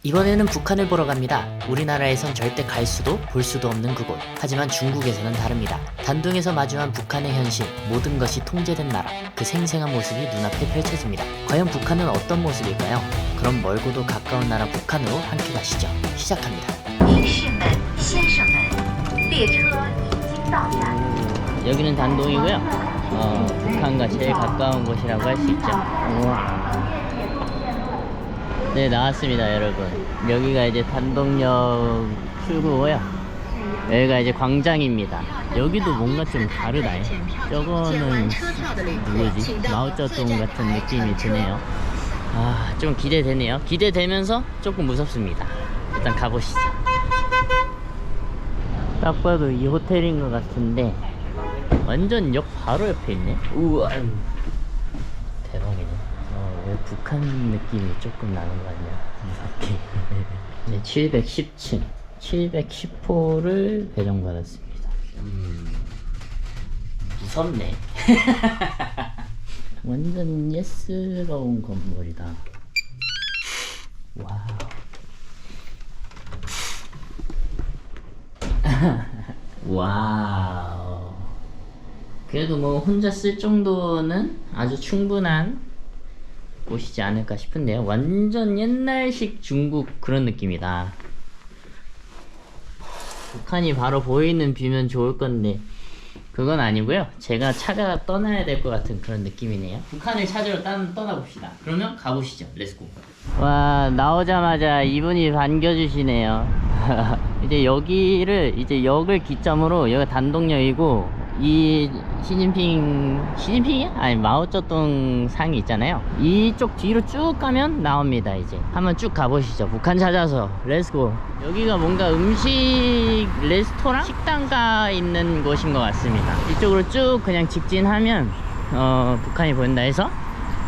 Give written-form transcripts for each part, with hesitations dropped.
이번에는 북한을 보러 갑니다. 우리나라에선 절대 갈 수도 볼 수도 없는 그곳. 하지만 중국에서는 다릅니다. 단둥에서 마주한 북한의 현실, 모든 것이 통제된 나라. 그 생생한 모습이 눈앞에 펼쳐집니다. 과연 북한은 어떤 모습일까요? 그럼 멀고도 가까운 나라 북한으로 함께 가시죠. 시작합니다. 女士们、先生们，列车已经到站。 여기는 단동이고요. 북한과 제일 가까운 곳이라고 할 수 있죠. 네, 나왔습니다, 여러분. 여기가 이제 단동역 출구고요. 여기가 이제 광장입니다. 여기도 뭔가 좀 다르다. 저거는 누구지? 마오쩌둥 같은 느낌이 드네요. 아, 좀 기대되네요. 기대되면서 조금 무섭습니다. 일단 가보시죠. 딱 봐도 이 호텔인 것 같은데 완전 역 바로 옆에 있네. 우와, 대박이네. 왜 북한 느낌이 조금 나는 거 같냐, 무섭게. 네, 710층 710호를 배정받았습니다. 무섭네. 완전 예스러운 건물이다. 와우. 와우. 그래도 뭐 혼자 쓸 정도는 아주 충분한 곳이지 않을까 싶은데요. 완전 옛날식 중국 그런 느낌이다. 북한이 바로 보이는 뷰면 좋을 건데 그건 아니고요. 제가 차가 떠나야 될 것 같은 그런 느낌이네요. 북한을 찾으러 떠나봅시다. 그러면 가보시죠. 렛츠고. 와, 나오자마자 이분이 반겨주시네요. 이제 여기를, 이제 역을 기점으로, 여기가 단동역이고 이 시진핑이야? 아니, 마오쩌둥 상이 있잖아요. 이쪽 뒤로 쭉 가면 나옵니다. 이제 한번 쭉 가보시죠. 북한 찾아서 렛츠고. 여기가 뭔가 음식 레스토랑? 식당가 있는 곳인 것 같습니다. 이쪽으로 쭉 그냥 직진하면 북한이 보인다 해서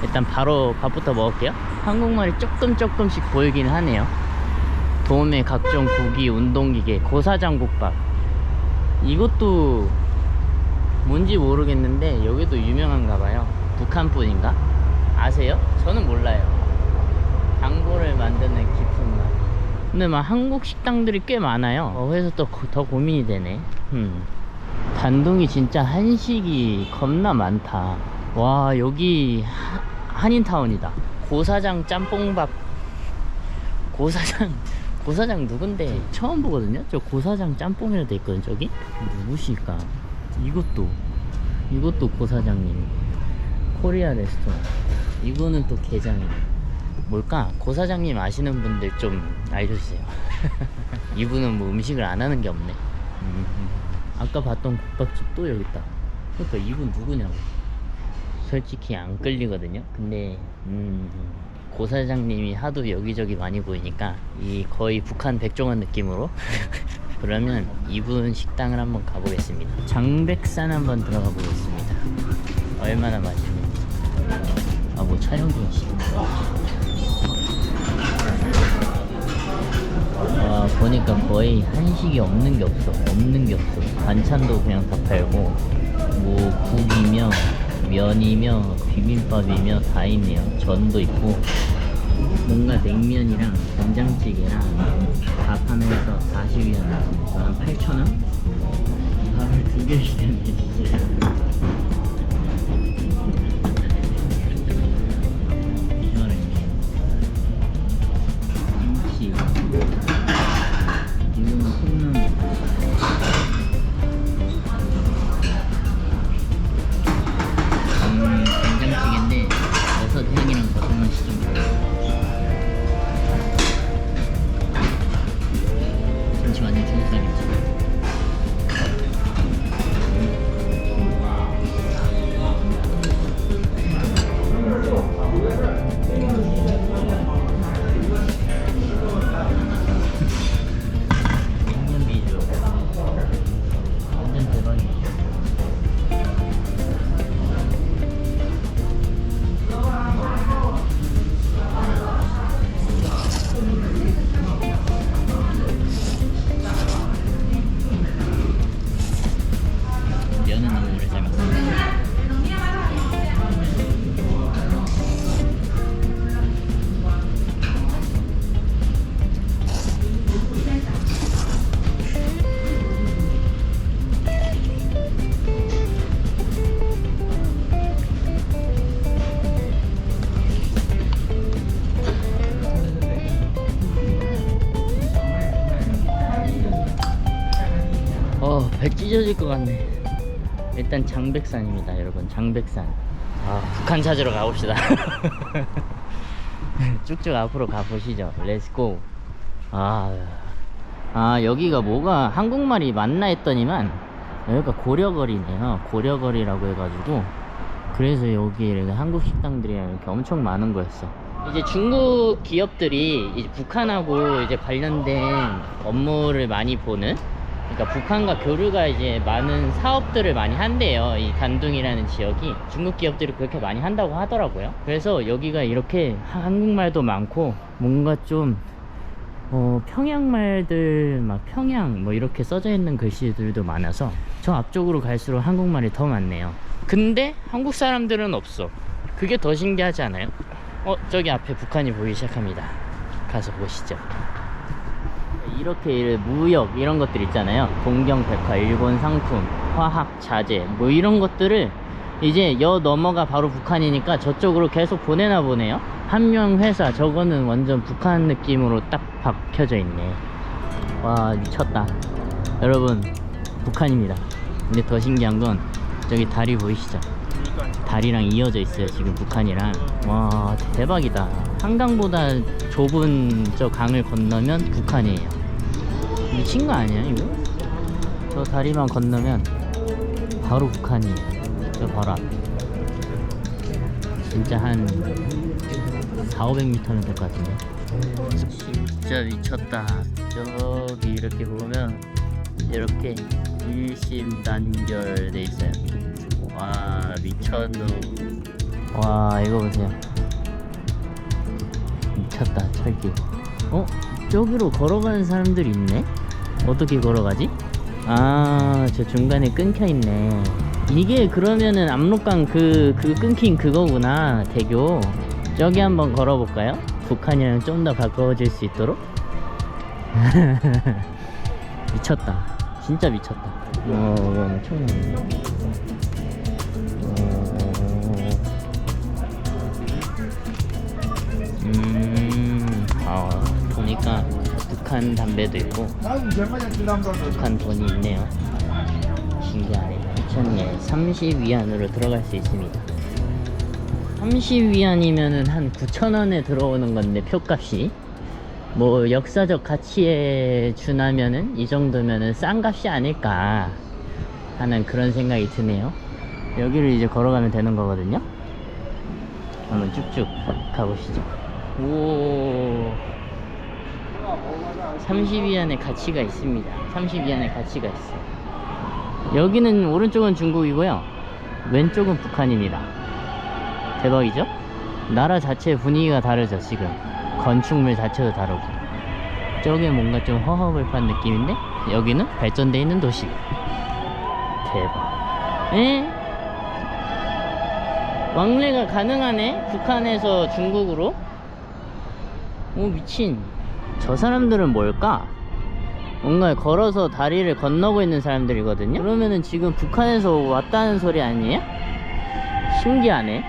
일단 바로 밥부터 먹을게요. 한국말이 조금씩 보이긴 하네요. 도매 각종 고기, 운동기계, 고사장국밥. 이것도 뭔지 모르겠는데 여기도 유명한가봐요. 북한뿐인가? 아세요? 저는 몰라요. 당고를 만드는 깊은 맛. 근데 막 한국 식당들이 꽤 많아요. 그래서 또 더 고민이 되네. 단둥이 진짜 한식이 겁나 많다. 와, 여기 한인타운이다. 고사장 짬뽕밥. 고사장 누군데? 처음 보거든요? 저 고사장 짬뽕이라 돼 있거든, 저기? 누구실까? 이것도 고사장님. 코리아 레스토랑. 이거는 또 게장이네. 뭘까? 고사장님 아시는 분들 좀 알려주세요. 이분은 뭐 음식을 안 하는 게 없네. 아까 봤던 국밥집 또 여기 있다. 그러니까 이분 누구냐고. 솔직히 안 끌리거든요. 근데 고사장님이 하도 여기저기 많이 보이니까 이 거의 북한 백종원 느낌으로 그러면 이분 식당을 한번 가보겠습니다. 장백산 한번 들어가 보겠습니다. 얼마나 맛있는지. 아, 뭐 촬영 중이시. 와, 보니까 거의 한식이 없는 게 없어. 반찬도 그냥 다 팔고 뭐 국이며 면이며 비빔밥이며 다 있네요. 전도 있고 뭔가 냉면이랑 된장찌개랑 밥 하면서 40위안 나왔습니다. 한 8,000원? 밥을 2개씩 했네 진짜. 김치, 이거는 콩나물. 된장찌개인데 버섯 향이랑 버섯 맛이 좀 김치 완전 중국산이지. 배 찢어질 것 같네. 일단 장백산입니다 여러분. 장백산. 북한 찾으러 가봅시다. 쭉쭉 앞으로 가보시죠. 렛츠고. 여기가 뭐가 한국말이 맞나 했더니만 여기가 고려거리네요. 고려거리라고 해가지고 그래서 여기 이렇게 한국 식당들이 이렇게 엄청 많은 거였어. 이제 중국 기업들이 이제 북한하고 이제 관련된 업무를 많이 보는, 그러니까 북한과 교류가 이제 많은 사업들을 많이 한대요. 이 단둥이라는 지역이 중국 기업들이 그렇게 많이 한다고 하더라고요. 그래서 여기가 이렇게 한국말도 많고 뭔가 좀 평양말들 막 평양 뭐 이렇게 써져 있는 글씨들도 많아서 저 앞쪽으로 갈수록 한국말이 더 많네요. 근데 한국 사람들은 없어. 그게 더 신기하지 않아요? 저기 앞에 북한이 보이기 시작합니다. 가서 보시죠. 이렇게 무역 이런 것들 있잖아요. 동경백화, 일본 상품, 화학, 자재 뭐 이런 것들을 이제 여 넘어가 바로 북한이니까 저쪽으로 계속 보내나 보네요. 한명 회사, 저거는 완전 북한 느낌으로 딱 박혀져 있네. 와, 미쳤다 여러분. 북한입니다. 근데 더 신기한 건 저기 다리 보이시죠? 다리랑 이어져 있어요 지금 북한이랑. 와, 대박이다. 한강보다 좁은 저 강을 건너면 북한이에요. 미친 거 아니야 이거? 저 다리만 건너면 바로 북한이에요. 저 바로 앞에. 진짜 한 400~500m는 될 것 같은데. 진짜 미쳤다. 저기 이렇게 보면 이렇게 일심단결 돼 있어요. 와, 미쳤노. 와, 이거 보세요. 미쳤다. 철길. 저기로 걸어가는 사람들이 있네? 어떻게 걸어가지? 저 중간에 끊겨 있네. 이게 그러면은 압록강 그 끊긴 그거구나. 대교. 저기 한번 걸어볼까요? 북한이랑 좀 더 가까워질 수 있도록. 미쳤다. 진짜 미쳤다. 엄청나네. 보니까 북한 담배도 있고 북한 돈이 있네요. 신기하네. 2,000예 30위안으로 들어갈 수 있습니다. 30위안이면은 한 9,000원에 들어오는 건데, 표값이 뭐 역사적 가치에 준하면은 이 정도면은 싼 값이 아닐까 하는 그런 생각이 드네요. 여기를 이제 걸어가면 되는 거거든요. 한번 쭉쭉 가보시죠. 오, 30위안의 가치가 있습니다. 30위안의 가치가 있어. 여기는 오른쪽은 중국이고요, 왼쪽은 북한입니다. 대박이죠? 나라 자체의 분위기가 다르죠. 지금 건축물 자체도 다르고. 저게 뭔가 좀 허허벌판 느낌인데 여기는 발전돼 있는 도시. 대박. 왕래가 가능하네? 북한에서 중국으로? 오, 미친. 저 사람들은 뭘까? 뭔가 걸어서 다리를 건너고 있는 사람들이거든요? 그러면은 지금 북한에서 왔다는 소리 아니에요? 신기하네.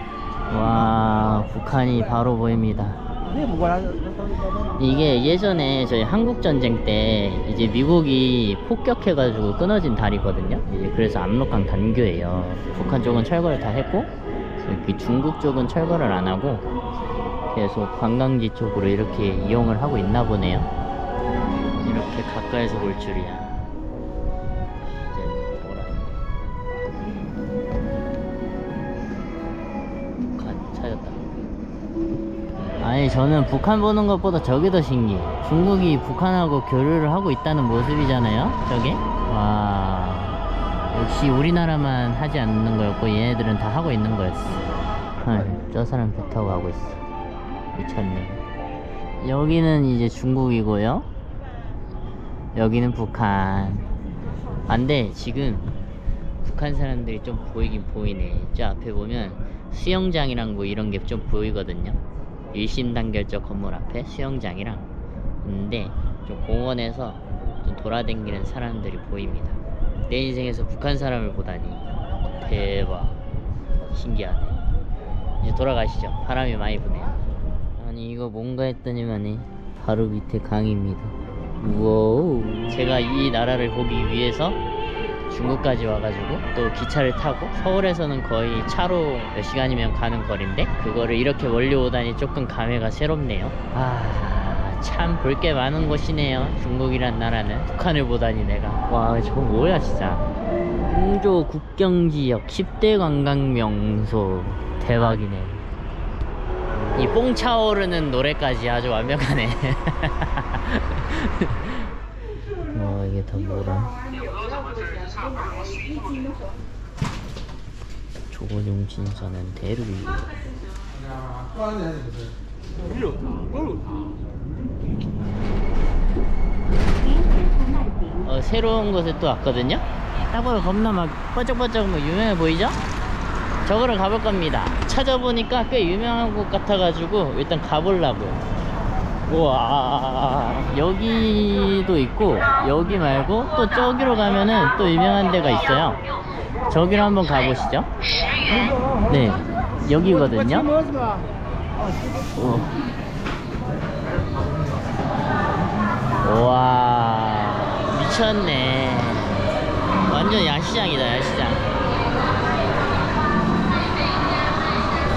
와, 북한이 바로 보입니다. 이게 예전에 저희 한국전쟁 때 이제 미국이 폭격해가지고 끊어진 다리거든요. 이제 그래서 압록강 단교예요. 북한 쪽은 철거를 다 했고 여기 중국 쪽은 철거를 안 하고 계속 관광지 쪽으로 이렇게 이용을 하고 있나 보네요. 이렇게 가까이서 볼 줄이야. 아니, 저는 북한 보는 것보다 저게 더 신기해. 중국이 북한하고 교류를 하고 있다는 모습이잖아요, 저게. 와, 역시 우리나라만 하지 않는 거였고 얘네들은 다 하고 있는 거였어. 저 사람 배 타고 가고 있어. 미쳤네. 여기는 이제 중국이고요, 여기는 북한. 근데 지금 북한 사람들이 좀 보이긴 보이네. 저 앞에 보면 수영장이랑 뭐 이런 게 좀 보이거든요. 일심단결적 건물 앞에 수영장이랑. 근데 좀 공원에서 좀 돌아다니는 사람들이 보입니다. 내 인생에서 북한 사람을 보다니 대박. 신기하네. 이제 돌아가시죠. 바람이 많이 부네요. 아니, 이거 뭔가 했더니만이 바로 밑에 강입니다. 우와우. 제가 이 나라를 보기 위해서 중국까지 와가지고 또 기차를 타고 서울에서는 거의 차로 몇 시간이면 가는 거리인데 그거를 이렇게 멀리 오다니 조금 감회가 새롭네요. 참 볼 게 많은 곳이네요. 중국이란 나라는. 북한을 보다니 내가. 와 저거 뭐야 진짜. 홍조 국경지역 10대 관광명소. 대박이네. 이 뽕 차오르는 노래까지 아주 완벽하네. 이게 다 뭐라. 조gon용진선은 대륙이. 새로운 곳에 또 왔거든요. 딱 보면 겁나 막 번쩍번쩍 뭐 유명해 보이죠? 저거를 가볼 겁니다. 찾아보니까 꽤 유명한 곳 같아가지고 일단 가보려고요. 우와, 여기도 있고 여기 말고 또 저기로 가면은 또 유명한 데가 있어요. 저기로 한번 가보시죠. 네, 여기거든요. 우와, 미쳤네. 완전 야시장이다, 야시장.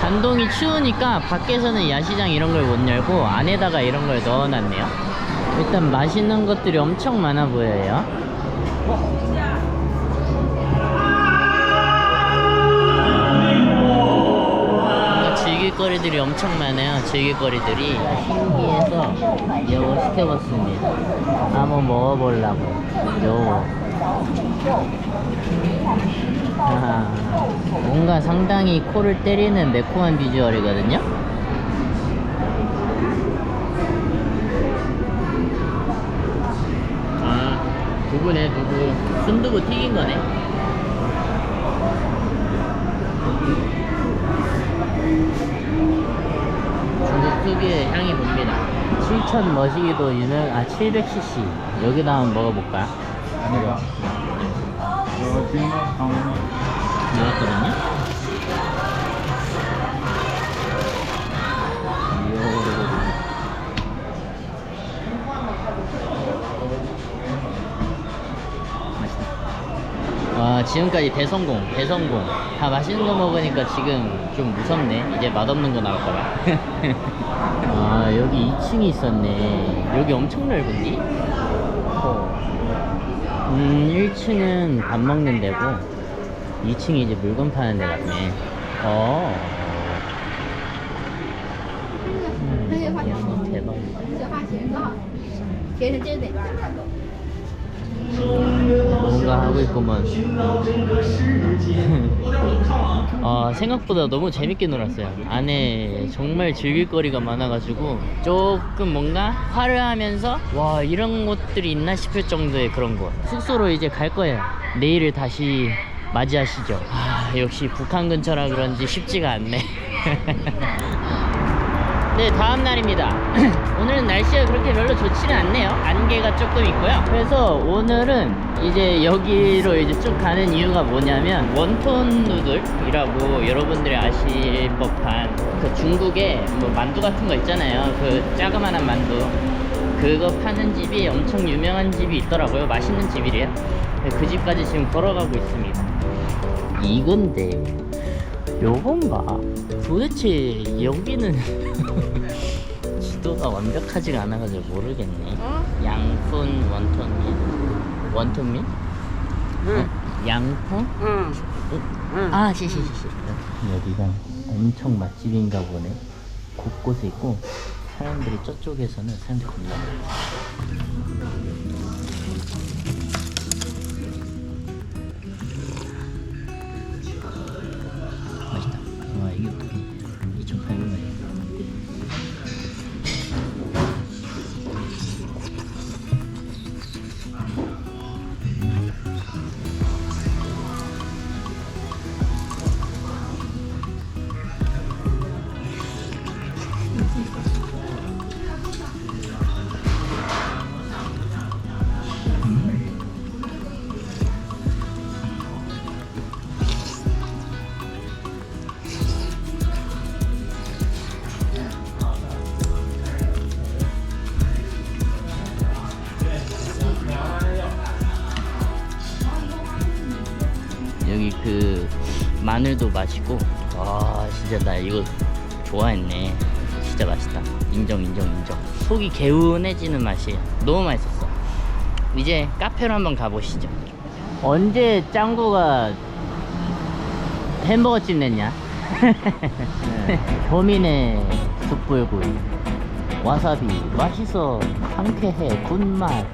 단동이 추우니까 밖에서는 야시장 이런 걸 못 열고 안에다가 이런 걸 넣어놨네요. 일단 맛있는 것들이 엄청 많아 보여요. 뭔가 즐길거리들이 엄청 많아요. 즐길거리들이. 신기해서 이거 시켜봤습니다. 한번 먹어보려고. 요거. 뭔가 상당히 코를 때리는 매콤한 비주얼이거든요. 두부네, 두부. 순두부 튀긴 거네. 중국 특유의 향이 돕니다. 7,000 머시기도 유명, 700cc. 여기다 한번 먹어볼까요? 나왔거든요. 맛있다. 와, 지금까지 대성공. 다 맛있는 거 먹으니까 지금 좀 무섭네. 이제 맛없는 거 나올까봐. 여기 2층이 있었네. 여기 엄청 넓은디? 1층은 밥 먹는 데고 2층이 이제 물건 파는 데 같네. 대박이다. 뭔가 하고 있구먼. 생각보다 너무 재밌게 놀았어요. 안에 정말 즐길거리가 많아가지고 조금 뭔가 화려하면서 와 이런 곳들이 있나 싶을 정도의 그런 곳. 숙소로 이제 갈 거예요. 내일을 다시 맞이하시죠. 역시 북한 근처라 그런지 쉽지가 않네. 네, 다음 날입니다. 오늘은 날씨가 그렇게 별로 좋지는 않네요. 안개가 조금 있고요. 그래서 오늘은 이제 여기로 이제 쭉 가는 이유가 뭐냐면 원톤 누들이라고 여러분들이 아실 법한 그 중국에 뭐 만두 같은 거 있잖아요. 그 자그만한 만두. 그거 파는 집이 엄청 유명한 집이 있더라고요. 맛있는 집이래요. 그 집까지 지금 걸어가고 있습니다. 이건데 요건가? 도대체 여기는 지도가 완벽하지가 않아가지고 모르겠네. 양푼 원톤민? 응. 양푼? 응. 시시. 여기가 엄청 맛집인가 보네. 곳곳에 있고 사람들이 저쪽에서는 사람들이 겁나 많아. 맛있다. 와 이게 어떻게 2,800원이야. 마늘도 맛있고. 와 진짜 나 이거 좋아했네. 진짜 맛있다. 인정. 속이 개운해지는 맛이에요. 너무 맛있었어. 이제 카페로 한번 가보시죠. 언제 짱구가 햄버거집 냈냐? 효민의 숯불구이, 와사비 맛있어, 상쾌해, 굿맛.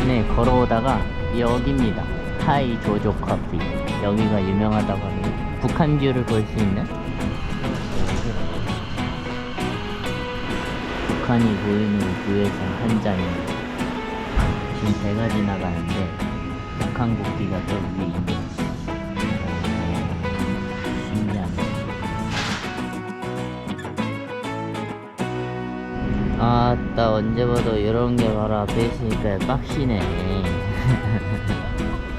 네, 걸어오다가 여기입니다. 타이 조조 커피. 여기가 유명하다고 합니다. 북한 뷰를 볼 수 있는, 북한이 보이는 뷰에서 한 잔입니다. 지금 배가 지나가는데 북한 국기가 저 위에 있네요. 신기하네. 아따, 언제 봐도 이런 게 바로 앞에 있으니까 빡시네.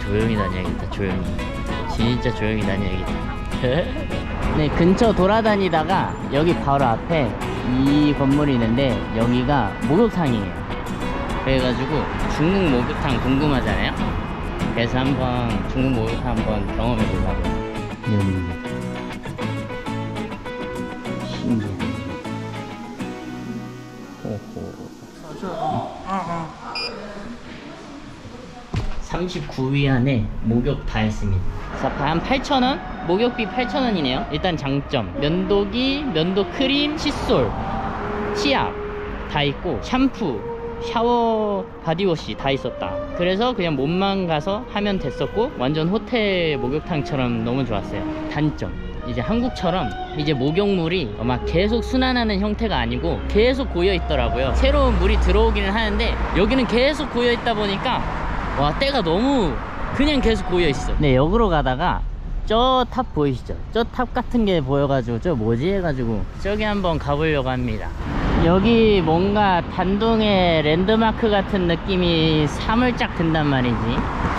조용히 다녀야겠다. 조용히, 진짜 조용히 다녀야겠다. 네, 근처 돌아다니다가 여기 바로 앞에 이 건물이 있는데 여기가 목욕탕이에요. 그래가지고 중국 목욕탕 궁금하잖아요. 그래서 한번 중국 목욕탕 한번 경험해 보려고요. 여기입니다. 신기해. 호호. 39위 안에 목욕 다 했습니다. 자, 한 8,000원? 목욕비 8,000원이네요. 일단 장점, 면도기, 면도 크림, 칫솔, 치약 다 있고, 샴푸, 샤워, 바디워시 다 있었다. 그래서 그냥 몸만 가서 하면 됐었고, 완전 호텔 목욕탕처럼 너무 좋았어요. 단점, 이제 한국처럼 이제 목욕물이 막 계속 순환하는 형태가 아니고 계속 고여 있더라고요. 새로운 물이 들어오기는 하는데 여기는 계속 고여 있다 보니까 와, 때가 너무 그냥 계속 고여 있어. 네, 역으로 가다가 저 탑 보이시죠? 저 탑 같은 게 보여가지고 저 뭐지 해가지고 저기 한번 가보려고 합니다. 여기 뭔가 단둥의 랜드마크 같은 느낌이 사물짝 든단 말이지.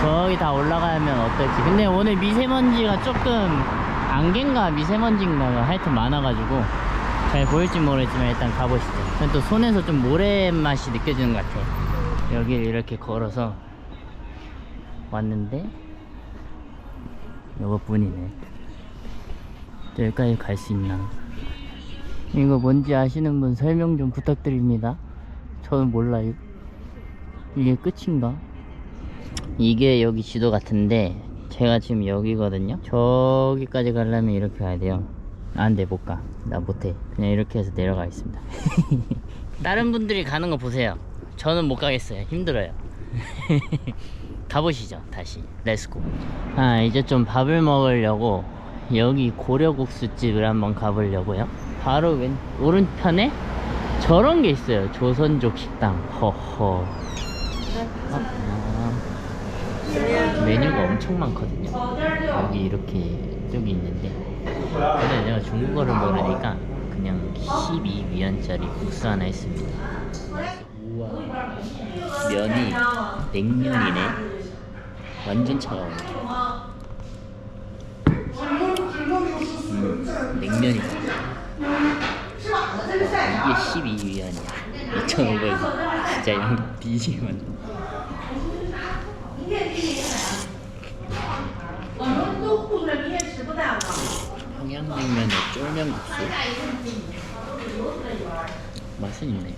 저기 다 올라가면 어떨지. 근데 오늘 미세먼지가 조금, 안개인가 미세먼지인가 하여튼 많아가지고 잘 보일지 모르겠지만 일단 가보시죠. 또 손에서 좀 모래 맛이 느껴지는 것 같아. 여기를 이렇게 걸어서 왔는데 이것뿐이네. 여기까지 갈 수 있나? 이거 뭔지 아시는 분 설명 좀 부탁드립니다. 저는 몰라요. 이게 끝인가? 이게 여기 지도 같은데 제가 지금 여기거든요. 저기까지 가려면 이렇게 가야 돼요. 안돼, 못 가. 나 못해. 그냥 이렇게 해서 내려가겠습니다. 다른 분들이 가는 거 보세요. 저는 못 가겠어요. 힘들어요. 가보시죠. 다시 렛츠고. 아, 이제 좀 밥을 먹으려고 여기 고려국수집을 한번 가보려고요. 바로 오른편에 저런 게 있어요. 조선족 식당. 허허. 메뉴가 엄청 많거든요. 여기 이렇게 쪽이 있는데, 근데 내가 중국어를 모르니까 그냥 12위안짜리 국수 하나 했습니다. 우와, 면이 냉면이네. 완전 차가워. 냉면이다. 이게 12위안이야. 2,500원. 진짜 양 뒤지게 많네. 평양냉면에 쫄면국수 맛은 있네.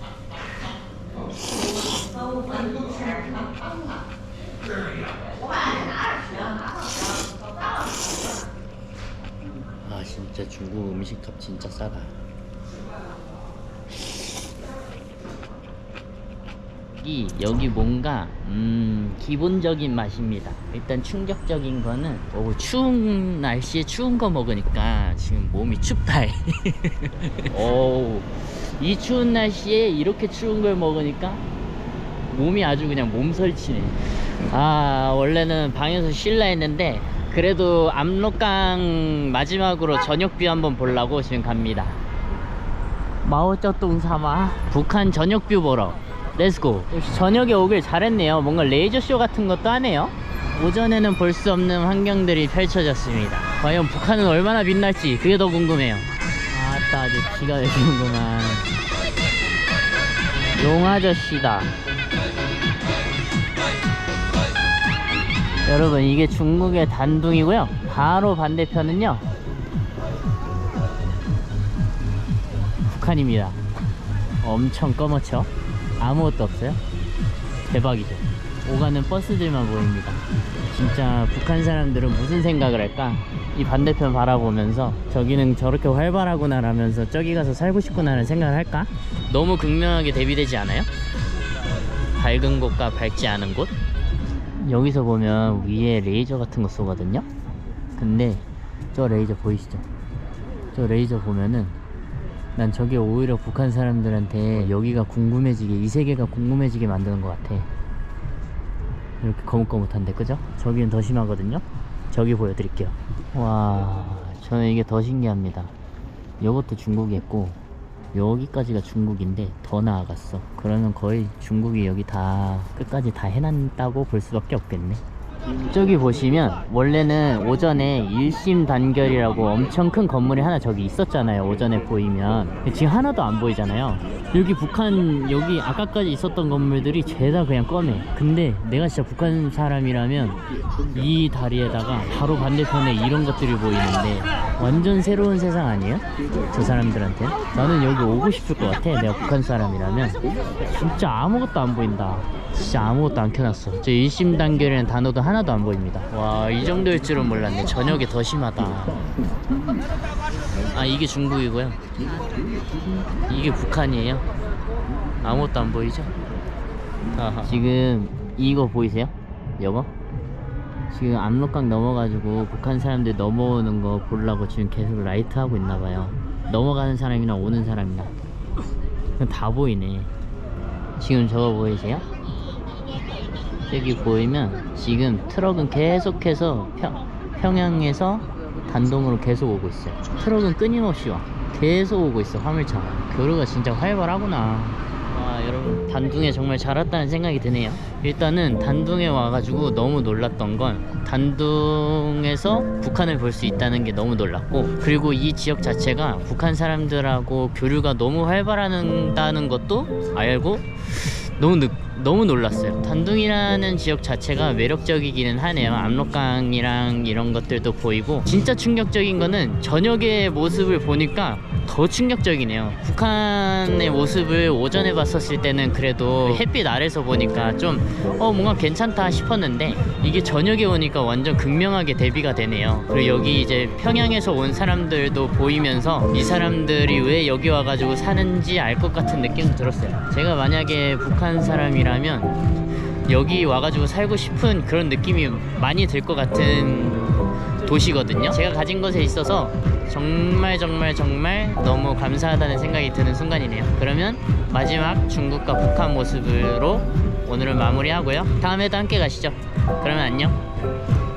아, 진짜 중국 음식값 진짜 싸다. 여기 뭔가 기본적인 맛입니다. 일단 충격적인 거는 추운 날씨에 추운 거 먹으니까 지금 몸이 춥다. 이 추운 날씨에 이렇게 추운 걸 먹으니까 몸이 아주 그냥 몸설치네. 아, 원래는 방에서 쉴라 했는데 그래도 압록강 마지막으로 저녁뷰 한번 보려고 지금 갑니다. 마오쩌둥 사마 북한 저녁뷰 보러 렛츠고. 역시 저녁에 오길 잘했네요. 뭔가 레이저쇼 같은 것도 하네요. 오전에는 볼 수 없는 환경들이 펼쳐졌습니다. 과연 북한은 얼마나 빛날지 그게 더 궁금해요. 아따, 아주 기가 막히는구만. 용아저씨다. 여러분, 이게 중국의 단둥이고요. 바로 반대편은요 북한입니다. 엄청 검었죠? 아무것도 없어요. 대박이죠. 오가는 버스들만 보입니다. 진짜 북한 사람들은 무슨 생각을 할까? 이 반대편 바라보면서 저기는 저렇게 활발하구나 라면서 저기 가서 살고 싶구나 라는 생각을 할까? 너무 극명하게 대비되지 않아요? 밝은 곳과 밝지 않은 곳? 여기서 보면 위에 레이저 같은 거 쏘거든요? 근데 저 레이저 보이시죠? 저 레이저 보면은 난 저게 오히려 북한 사람들한테 여기가 궁금해지게, 이 세계가 궁금해지게 만드는 것 같아. 이렇게 거뭇거뭇한데, 그죠? 저기는 더 심하거든요? 저기 보여드릴게요. 와, 저는 이게 더 신기합니다. 요것도 중국이었고 여기까지가 중국인데 더 나아갔어. 그러면 거의 중국이 여기 다 끝까지 다 해놨다고 볼 수밖에 없겠네. 저기 보시면 원래는 오전에 일심 단결이라고 엄청 큰 건물이 하나 저기 있었잖아요. 오전에 보이면 지금 하나도 안 보이잖아요. 여기 북한, 여기 아까까지 있었던 건물들이 죄다 그냥 검해. 근데 내가 진짜 북한 사람이라면 이 다리에다가 바로 반대편에 이런 것들이 보이는데 완전 새로운 세상 아니에요? 저 사람들한테. 나는 여기 오고 싶을 것 같아. 내가 북한 사람이라면. 진짜 아무것도 안 보인다. 진짜 아무것도 안 켜놨어. 저 일심 단결이라는 단어도 하나도 안 보입니다. 와, 이 정도일 줄은 몰랐네. 저녁에 더 심하다. 아, 이게 중국이고요. 이게 북한이에요. 아무것도 안 보이죠? 아하. 지금 이거 보이세요? 요거? 지금 압록강 넘어가지고 북한 사람들 넘어오는 거 보려고 지금 계속 라이트 하고 있나봐요. 넘어가는 사람이나 오는 사람이나 다 보이네. 지금 저거 보이세요? 여기 보이면 지금 트럭은 계속해서 평양에서 단동으로 계속 오고 있어요. 트럭은 끊임없이 와. 계속 오고 있어. 화물차가. 교류가 진짜 활발하구나. 와, 여러분, 단둥에 정말 잘 왔다는 생각이 드네요. 일단은 단둥에 와가지고 너무 놀랐던 건 단둥에서 북한을 볼 수 있다는 게 너무 놀랐고, 그리고 이 지역 자체가 북한 사람들하고 교류가 너무 활발하다는 것도 알고 너무 놀랐어요. 단둥이라는 지역 자체가 매력적이기는 하네요. 압록강이랑 이런 것들도 보이고. 진짜 충격적인 거는 저녁의 모습을 보니까 더 충격적이네요. 북한의 모습을 오전에 봤었을 때는 그래도 햇빛 아래서 보니까 좀 뭔가 괜찮다 싶었는데 이게 저녁에 오니까 완전 극명하게 대비가 되네요. 그리고 여기 이제 평양에서 온 사람들도 보이면서 이 사람들이 왜 여기 와가지고 사는지 알 것 같은 느낌도 들었어요. 제가 만약에 북한 사람이라면 여기 와가지고 살고 싶은 그런 느낌이 많이 들 것 같은 도시거든요. 제가 가진 것에 있어서 정말 너무 감사하다는 생각이 드는 순간이네요. 그러면 마지막 중국과 북한 모습으로 오늘은 마무리하고요. 다음에도 함께 가시죠. 그러면 안녕.